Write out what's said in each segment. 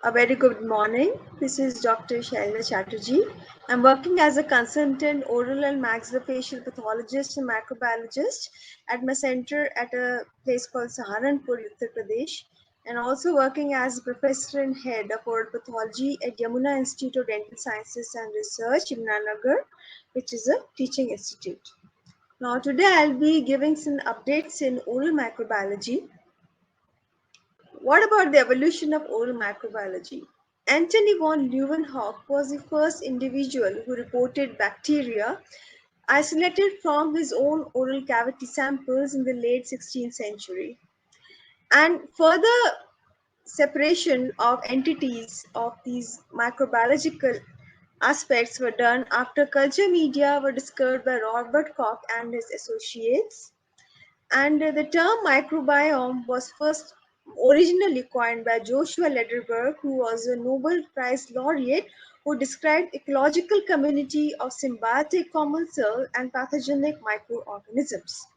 A very good morning. This is Dr. Shailja Chatterji. I'm working as a consultant oral and maxillofacial pathologist and microbiologist at my center at a place called Saharanpur, Uttar Pradesh, and also working as professor and head of oral pathology at Yamuna Institute of Dental Sciences and Research in Nanagar, which is a teaching institute. Now, today I'll be giving some updates in oral microbiology. What about the evolution of oral microbiology? Antony von Leeuwenhoek was the first individual who reported bacteria isolated from his own oral cavity samples in the late 16th century. And further separation of entities of these microbiological aspects were done after culture media were discovered by Robert Koch and his associates. And the term microbiome was first originally coined by Joshua Lederberg, who was a Nobel Prize laureate who described ecological community of symbiotic commensal and pathogenic microorganisms.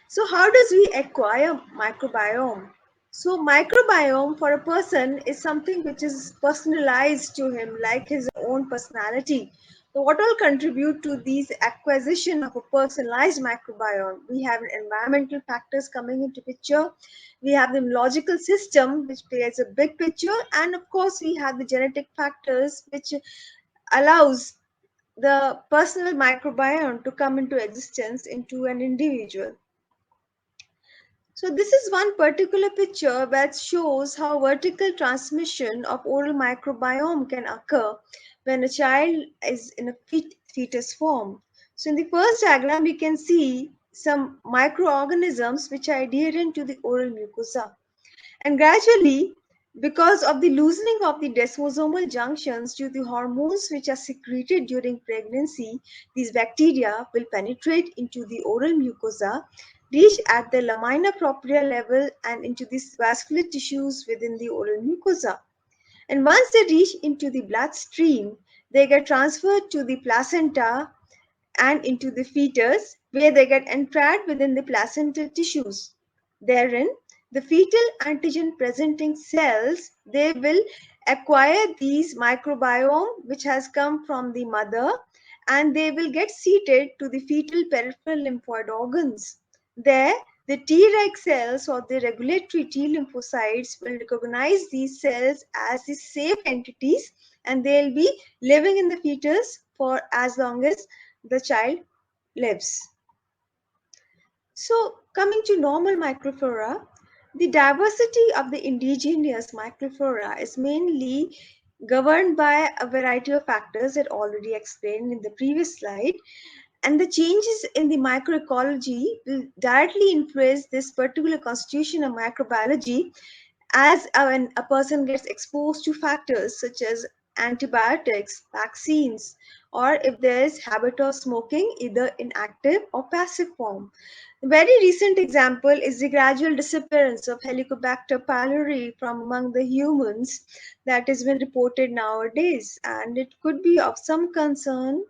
So how does we acquire microbiome? So microbiome for a person is something which is personalized to him, like his own personality. So what all contribute to these acquisition of a personalized microbiome? We have environmental factors coming into picture. We have the immunological system, which plays a big picture. And of course, we have the genetic factors, which allows the personal microbiome to come into existence into an individual. So this is one particular picture that shows how vertical transmission of oral microbiome can occur when a child is in a fetus form. So in the first diagram, we can see some microorganisms which are adherent to the oral mucosa. And gradually, because of the loosening of the desmosomal junctions due to hormones which are secreted during pregnancy, these bacteria will penetrate into the oral mucosa, reach at the lamina propria level and into the vascular tissues within the oral mucosa. And once they reach into the bloodstream, they get transferred to the placenta and into the fetus, where they get entrapped within the placental tissues. Therein, the fetal antigen presenting cells, they will acquire these microbiome which has come from the mother, and they will get seated to the fetal peripheral lymphoid organs. There, the Treg cells or the regulatory T lymphocytes will recognize these cells as the safe entities, and they'll be living in the fetus for as long as the child lives. So coming to normal microflora, the diversity of the indigenous microflora is mainly governed by a variety of factors that already explained in the previous slide. And the changes in the microecology will directly influence this particular constitution of microbiology as when a person gets exposed to factors such as antibiotics, vaccines, or if there is habit of smoking either in active or passive form. A very recent example is the gradual disappearance of Helicobacter pylori from among the humans that has been reported nowadays, and it could be of some concern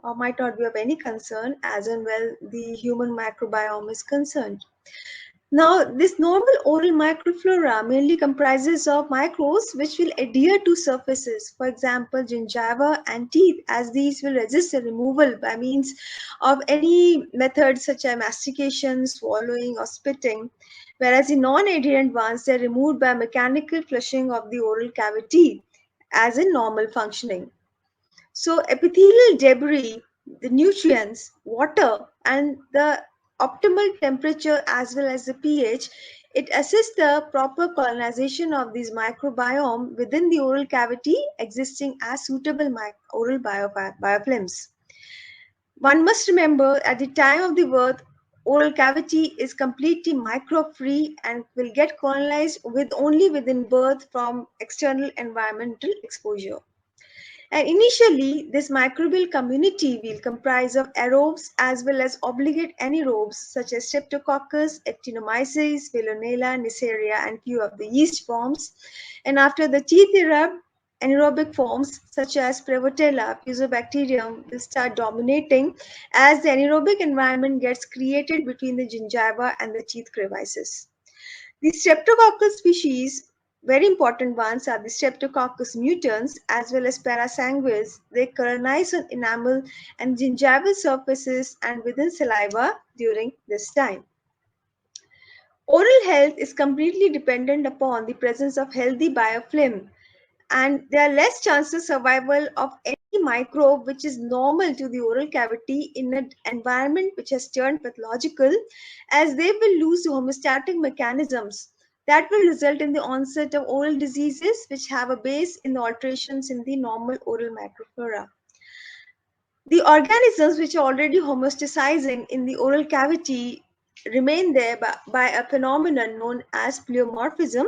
or might not be of any concern as and well the human microbiome is concerned. Now, this normal oral microflora mainly comprises of microbes which will adhere to surfaces, for example, gingiva and teeth, as these will resist the removal by means of any method such as mastication, swallowing, or spitting, whereas the non-adherent ones, they're removed by mechanical flushing of the oral cavity as in normal functioning. So epithelial debris, the nutrients, water, and the optimal temperature as well as the pH, it assists the proper colonization of these microbiome within the oral cavity existing as suitable oral biofilms. One must remember at the time of the birth, oral cavity is completely microbe-free and will get colonized with only within birth from external environmental exposure. And initially, this microbial community will comprise of aerobes as well as obligate anaerobes such as Streptococcus, Actinomyces, Veillonella, Neisseria, and few of the yeast forms. And after the teeth erupt, anaerobic forms such as Prevotella, Fusobacterium will start dominating as the anaerobic environment gets created between the gingiva and the teeth crevices. The Streptococcus species very important ones are the Streptococcus mutans as well as parasanguines. They colonize on enamel and gingival surfaces and within saliva during this time. Oral health is completely dependent upon the presence of healthy biofilm, and there are less chances survival of any microbe which is normal to the oral cavity in an environment which has turned pathological, as they will lose homeostatic mechanisms that will result in the onset of oral diseases which have a base in the alterations in the normal oral microflora. The organisms which are already homostasizing in the oral cavity remain there by a phenomenon known as pleomorphism,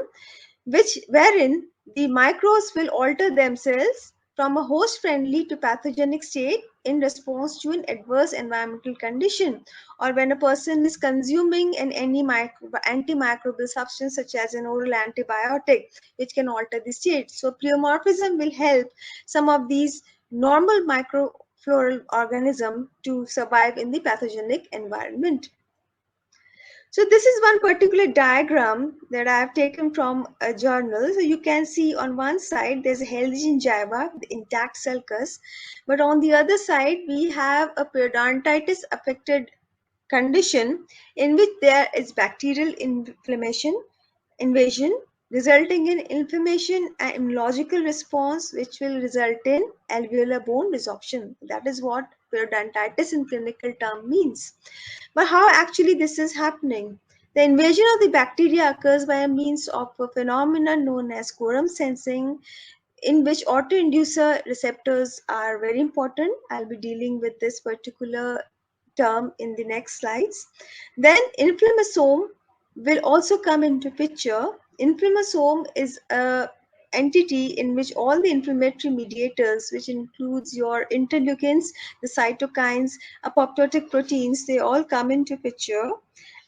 wherein the microbes will alter themselves from a host friendly to pathogenic state in response to an adverse environmental condition, or when a person is consuming any antimicrobial substance such as an oral antibiotic which can alter the state. So pleomorphism will help some of these normal microfloral organisms to survive in the pathogenic environment. So this is one particular diagram that I have taken from a journal. So you can see on one side there's a healthy gingiva, the intact sulcus, but on the other side we have a periodontitis affected condition in which there is bacterial invasion resulting in inflammation and immunological response which will result in alveolar bone resorption. That is what periodontitis in clinical term means. But how actually this is happening? The invasion of the bacteria occurs by a means of a phenomenon known as quorum sensing, in which autoinducer receptors are very important. I'll be dealing with this particular term in the next slides. Then inflammasome will also come into picture. Inflammasome is a entity in which all the inflammatory mediators, which includes your interleukins, the cytokines, apoptotic proteins, they all come into picture.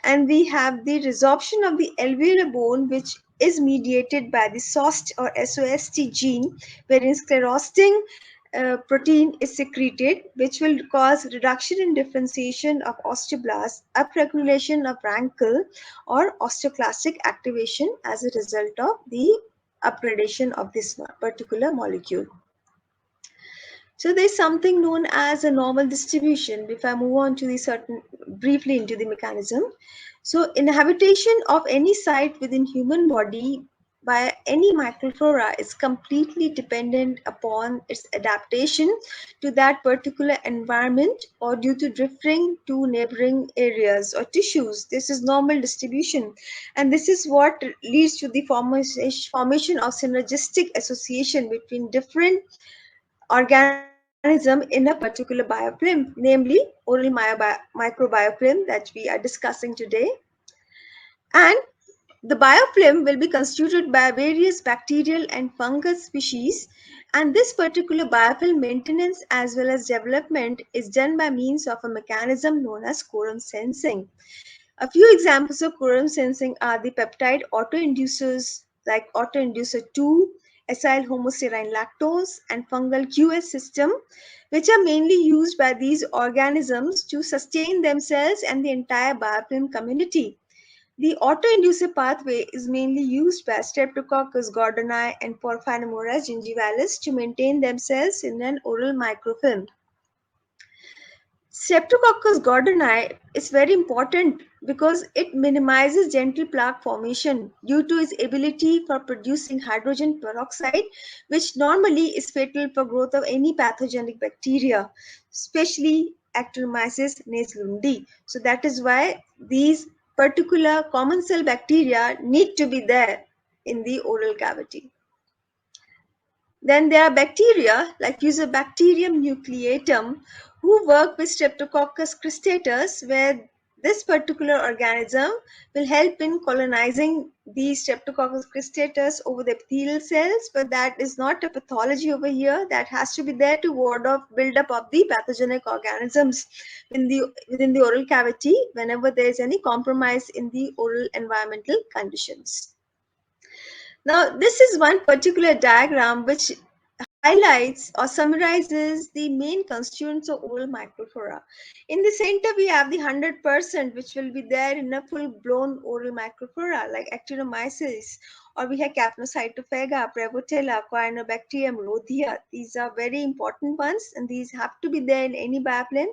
And we have the resorption of the alveolar bone, which is mediated by the SOST or SOST gene, wherein sclerostin protein is secreted, which will cause reduction in differentiation of osteoblasts, upregulation of rankle, or osteoclastic activation as a result of the upgradation of this particular molecule. So there's something known as a normal distribution. If I move on to the certain briefly into the mechanism. So inhabitation of any site within human body by any microflora is completely dependent upon its adaptation to that particular environment or due to drifting to neighboring areas or tissues. This is normal distribution, and this is what leads to the formation of synergistic association between different organism in a particular biofilm, namely oral microbiofilm that we are discussing today. And the biofilm will be constituted by various bacterial and fungus species, and this particular biofilm maintenance as well as development is done by means of a mechanism known as quorum sensing. A few examples of quorum sensing are the peptide autoinducers like autoinducer 2, acyl homoserine lactose, and fungal QS system, which are mainly used by these organisms to sustain themselves and the entire biofilm community. The autoinducer pathway is mainly used by Streptococcus gordoni and Porphyromonas gingivalis to maintain themselves in an oral microfilm. Streptococcus gordoni is very important because it minimizes gentle plaque formation due to its ability for producing hydrogen peroxide, which normally is fatal for growth of any pathogenic bacteria, especially Actinomyces naslundi. So that is why these particular common cell bacteria need to be there in the oral cavity. Then there are bacteria like Fusobacterium nucleatum who work with Streptococcus cristatus, where this particular organism will help in colonizing the Streptococcus cristatus over the epithelial cells, but that is not a pathology over here. That has to be there to ward off buildup of the pathogenic organisms within the oral cavity whenever there is any compromise in the oral environmental conditions. Now, this is one particular diagram which highlights or summarizes the main constituents of oral microflora. In the center, we have the 100%, which will be there in a full-blown oral microflora, like Actinomyces, or we have Capnocytophaga, Prevotella, Cyanobacterium, Rhodia. These are very important ones, and these have to be there in any biofilm.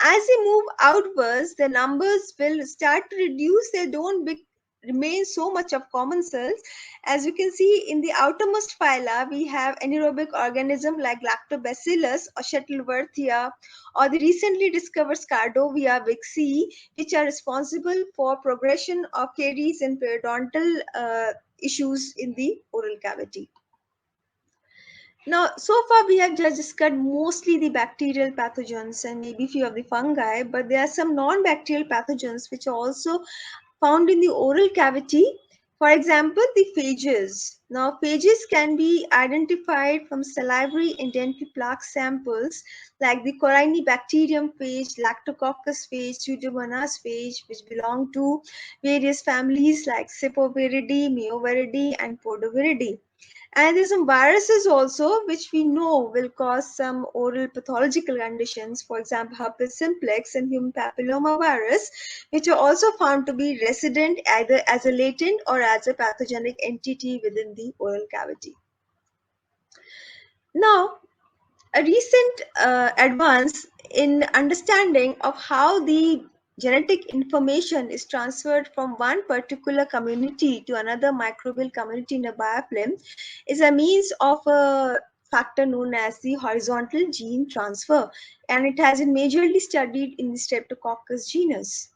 As they move outwards, the numbers will start to reduce. They don't remain so much of common cells. As you can see in the outermost phyla, we have anaerobic organism like Lactobacillus or Shuttleworthia, or the recently discovered Scardovia vixi, which are responsible for progression of caries and periodontal issues in the oral cavity. Now, so far we have just discussed mostly the bacterial pathogens and maybe few of the fungi, but there are some non-bacterial pathogens which are also found in the oral cavity. For example, the phages. Now, phages can be identified from salivary and dental plaque samples like the Corynebacterium phage, Lactococcus phage, Pseudomonas phage, which belong to various families like Cephobiridae, Meoviridae, and Podoviridae. And there's some viruses also, which we know will cause some oral pathological conditions, for example, herpes simplex and human papilloma virus, which are also found to be resident either as a latent or as a pathogenic entity within the oral cavity. Now, a recent advance in understanding of how the genetic information is transferred from one particular community to another microbial community in a biofilm is a means of a factor known as the horizontal gene transfer, and it has been majorly studied in the Streptococcus genus.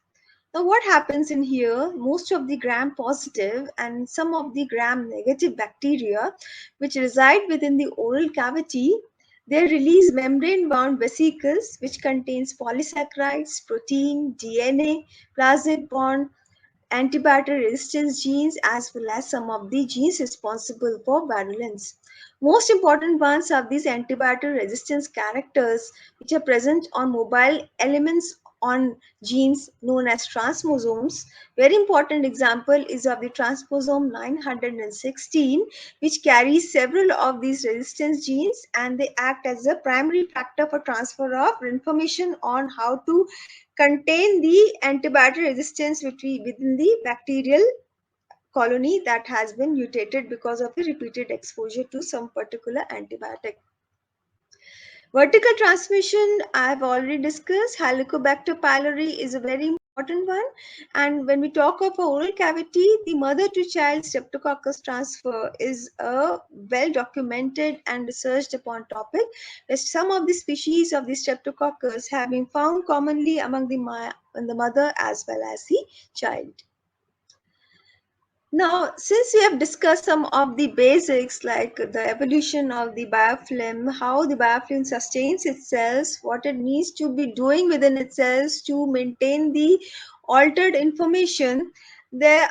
Now, what happens in here, most of the gram positive and some of the gram negative bacteria which reside within the oral cavity, they release membrane-bound vesicles which contains polysaccharides, protein, DNA, plasmid bond, antibiotic resistance genes, as well as some of the genes responsible for virulence. Most important ones are these antibiotic resistance characters, which are present on mobile elements on genes known as transposomes. Very important example is of the transposon 916, which carries several of these resistance genes, and they act as a primary factor for transfer of information on how to contain the antibiotic resistance within the bacterial colony that has been mutated because of the repeated exposure to some particular antibiotic. Vertical transmission, I have already discussed. Helicobacter pylori is a very important one. And when we talk of oral cavity, the mother to child streptococcus transfer is a well documented and researched upon topic, where some of the species of the streptococcus have been found commonly among the mother as well as the child. Now, since we have discussed some of the basics like the evolution of the biofilm, how the biofilm sustains itself, what it needs to be doing within itself to maintain the altered information, there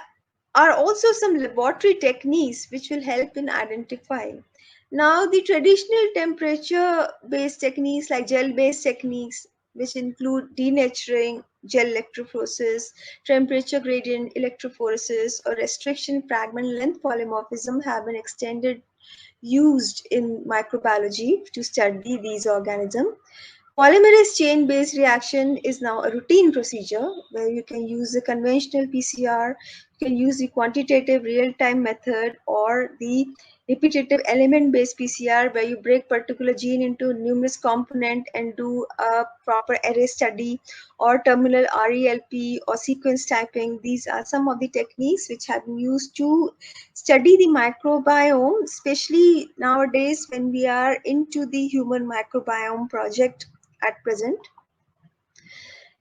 are also some laboratory techniques which will help in identifying. Now, the traditional temperature-based techniques like gel-based techniques, which include denaturing, gel electrophoresis, temperature gradient electrophoresis, or restriction fragment length polymorphism have been used in microbiology to study these organisms. Polymerase chain-based reaction is now a routine procedure where you can use the conventional PCR, you can use the quantitative real-time method, or the repetitive element-based PCR where you break particular gene into numerous components and do a proper array study, or terminal RELP or sequence typing. These are some of the techniques which have been used to study the microbiome, especially nowadays when we are into the human microbiome project at present.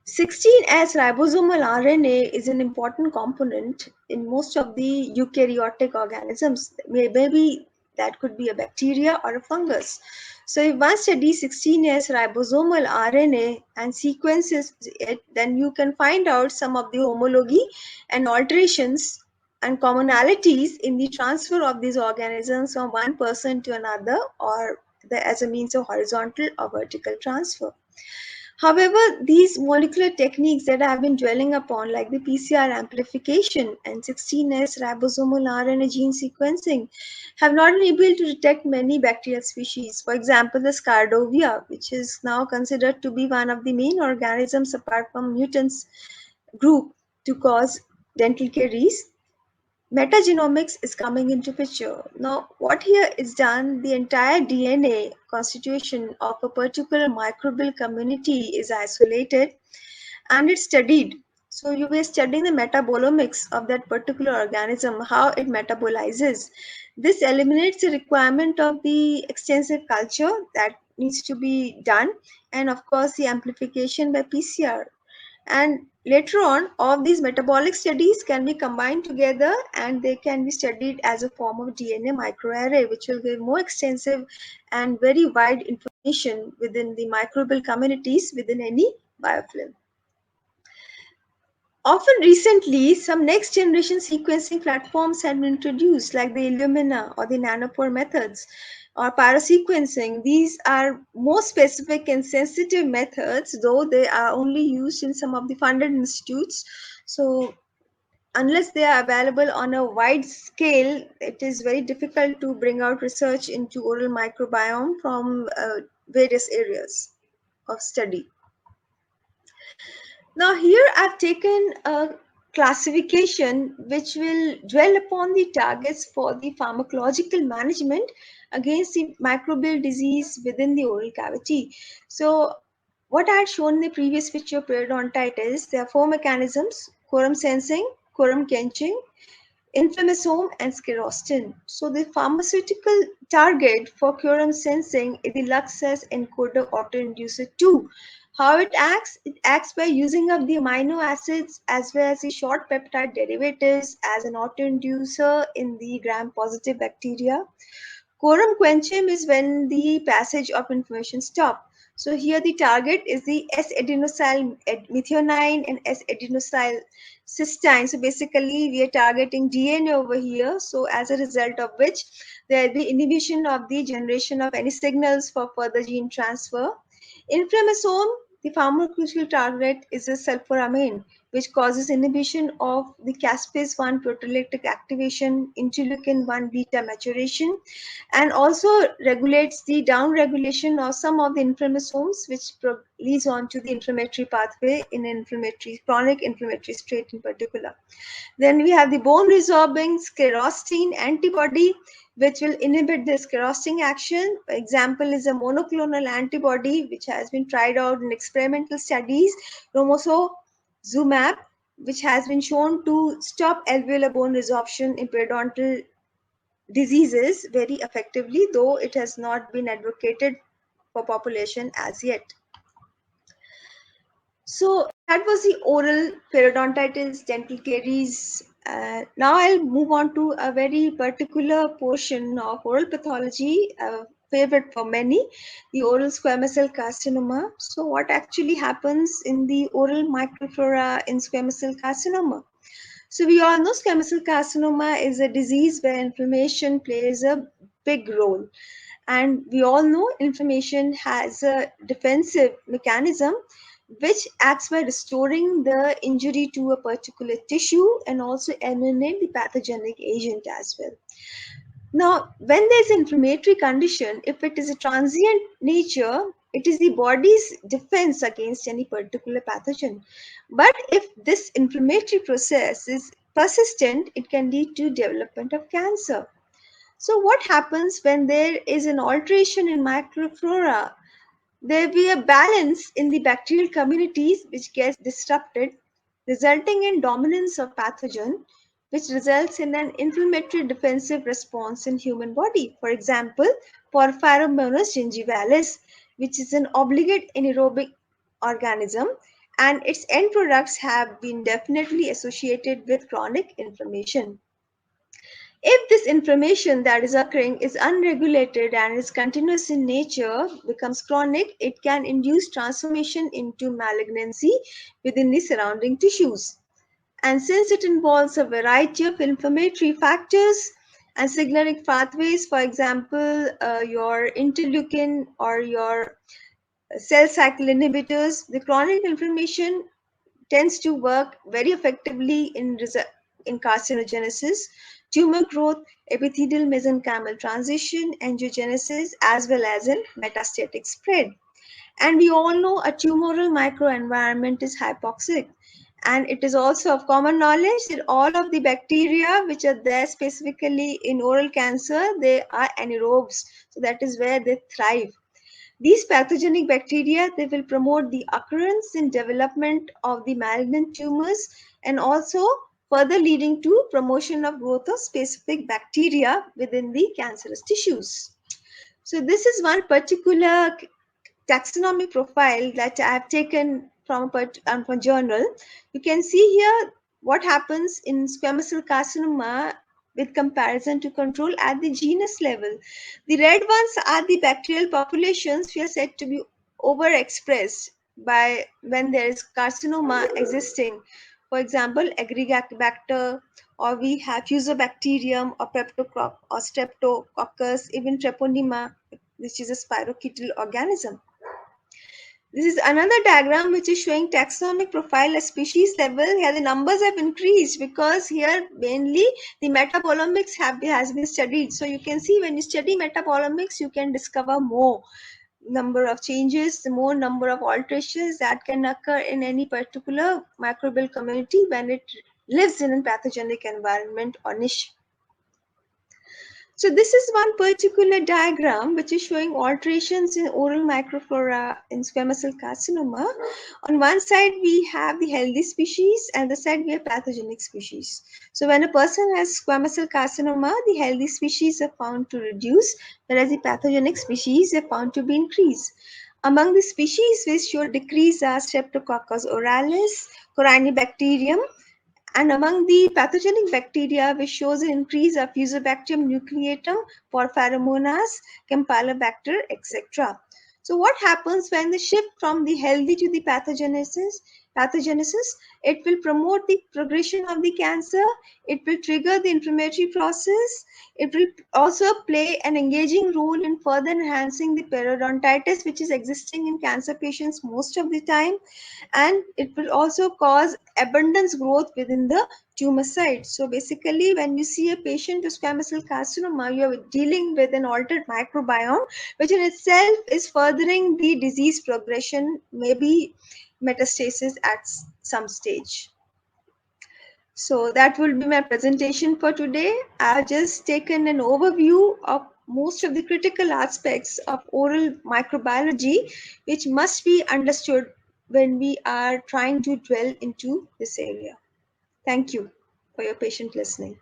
16S ribosomal RNA is an important component in most of the eukaryotic organisms. Maybe that could be a bacteria or a fungus. So if one studies 16S ribosomal RNA and sequences it, then you can find out some of the homology and alterations and commonalities in the transfer of these organisms from one person to another, or as a means of horizontal or vertical transfer. However, these molecular techniques that I have been dwelling upon, like the PCR amplification and 16S ribosomal RNA gene sequencing, have not been able to detect many bacterial species. For example, the Scardovia, which is now considered to be one of the main organisms apart from mutants group to cause dental caries. Metagenomics is coming into picture. Now, what here is done, the entire DNA constitution of a particular microbial community is isolated and it's studied. So you were studying the metabolomics of that particular organism, how it metabolizes. This eliminates the requirement of the extensive culture that needs to be done, and of course the amplification by PCR. And later on, all these metabolic studies can be combined together and they can be studied as a form of DNA microarray, which will give more extensive and very wide information within the microbial communities within any biofilm. Often recently, some next generation sequencing platforms have been introduced, like the Illumina or the nanopore methods or pyrosequencing. These are more specific and sensitive methods, though they are only used in some of the funded institutes. So unless they are available on a wide scale, it is very difficult to bring out research into oral microbiome from various areas of study. Now here I've taken a classification which will dwell upon the targets for the pharmacological management against the microbial disease within the oral cavity. So what I had shown in the previous picture periodontitis, there are four mechanisms: quorum sensing, quorum quenching, inflammasome, and sclerostin. So the pharmaceutical target for quorum sensing is the Lux's encoder autoinducer 2. How it acts? It acts by using up the amino acids as well as the short peptide derivatives as an autoinducer in the gram-positive bacteria. Quorum quenching is when the passage of information stops. So here the target is the S-adenosyl methionine and S-adenosyl cysteine. So basically we are targeting DNA over here. So as a result of which there will be inhibition of the generation of any signals for further gene transfer. Inflammasome, the pharmacological target is a sulforamine, which causes inhibition of the caspase 1 proteolytic activation, interleukin 1 beta maturation, and also regulates the down-regulation of some of the inflammasomes, which leads on to the inflammatory pathway in inflammatory, chronic inflammatory state in particular. Then we have the bone-resorbing sclerostin antibody, which will inhibit the sclerostin action. Example is a monoclonal antibody, which has been tried out in experimental studies, romosozumab, which has been shown to stop alveolar bone resorption in periodontal diseases very effectively, though it has not been advocated for population as yet. So that was the oral periodontitis, dental caries. Now I'll move on to a very particular portion of oral pathology, a favorite for many, the oral squamous cell carcinoma. So what actually happens in the oral microflora in squamous cell carcinoma? So we all know squamous cell carcinoma is a disease where inflammation plays a big role. And we all know inflammation has a defensive mechanism which acts by restoring the injury to a particular tissue and also eliminate the pathogenic agent as well. Now, when there's inflammatory condition, if it is a transient nature, it is the body's defense against any particular pathogen. But if this inflammatory process is persistent, it can lead to development of cancer. So what happens when there is an alteration in microflora? There will be a balance in the bacterial communities which gets disrupted, resulting in dominance of pathogen, which results in an inflammatory defensive response in human body. For example, Porphyromonas gingivalis, which is an obligate anaerobic organism, and its end products have been definitely associated with chronic inflammation. If this inflammation that is occurring is unregulated and is continuous in nature, becomes chronic, it can induce transformation into malignancy within the surrounding tissues. And since it involves a variety of inflammatory factors and signaling pathways, for example, your interleukin or your cell cycle inhibitors. The chronic inflammation tends to work very effectively in carcinogenesis, tumor growth, epithelial mesenchymal transition, angiogenesis, as well as in metastatic spread. And we all know a tumoral microenvironment is hypoxic. And it is also of common knowledge that all of the bacteria which are there specifically in oral cancer, they are anaerobes. So that is where they thrive. These pathogenic bacteria, they will promote the occurrence and development of the malignant tumors and also further leading to promotion of growth of specific bacteria within the cancerous tissues. So this is one particular taxonomic profile that I have taken from a journal. You can see here what happens in squamous cell carcinoma with comparison to control at the genus level. The red ones are the bacterial populations which are said to be overexpressed by when there is carcinoma existing. For example, Aggregabacter, or we have Fusobacterium or Streptococcus, even Treponema, which is a spirochetal organism. This is another diagram which is showing taxonomic profile at species level. Here the numbers have increased because here mainly the metabolomics has been studied. So you can see when you study metabolomics, you can discover more number of changes, the more number of alterations that can occur in any particular microbial community when it lives in a pathogenic environment or niche. So this is one particular diagram which is showing alterations in oral microflora in squamous cell carcinoma. On one side, we have the healthy species and the side we have pathogenic species. So when a person has squamous cell carcinoma, the healthy species are found to reduce, whereas the pathogenic species are found to be increased. Among the species which show decrease are Streptococcus oralis, Corynebacterium, and among the pathogenic bacteria, which shows an increase of Fusobacterium nucleatum, Porphyromonas, Campylobacter, etc. So what happens when they shift from the healthy to the pathogenesis? It will promote the progression of the cancer. It will trigger the inflammatory process. It will also play an engaging role in further enhancing the periodontitis, which is existing in cancer patients most of the time, and it will also cause abundance growth within the tumor site. So basically, when you see a patient with squamous cell carcinoma, you are dealing with an altered microbiome, which in itself is furthering the disease progression, maybe metastasis at some stage. So that will be my presentation for today. I've just taken an overview of most of the critical aspects of oral microbiology, which must be understood when we are trying to dwell into this area. Thank you for your patient listening.